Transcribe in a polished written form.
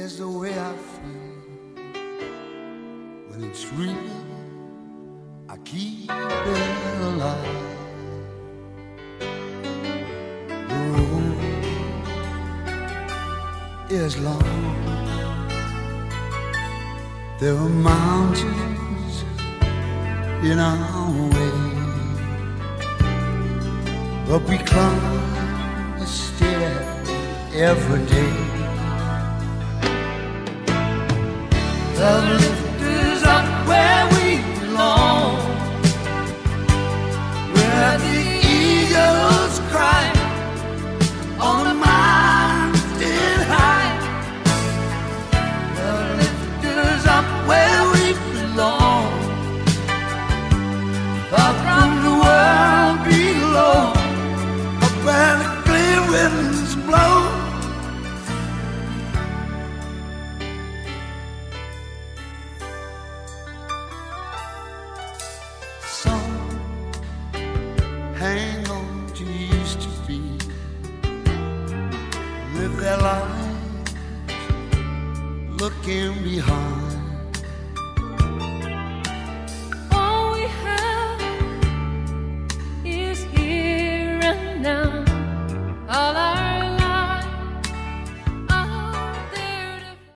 is the way I feel. When it's real, I keep it alive. The road is long. There are mountains in our way, but we climb a stair every day. Love lifts us up where we belong, where the eagles cry on the mountain high. Love lifts us up where we belong, far from the world below, up where the clear winds blow. Hang on to used to be, live their lives looking behind.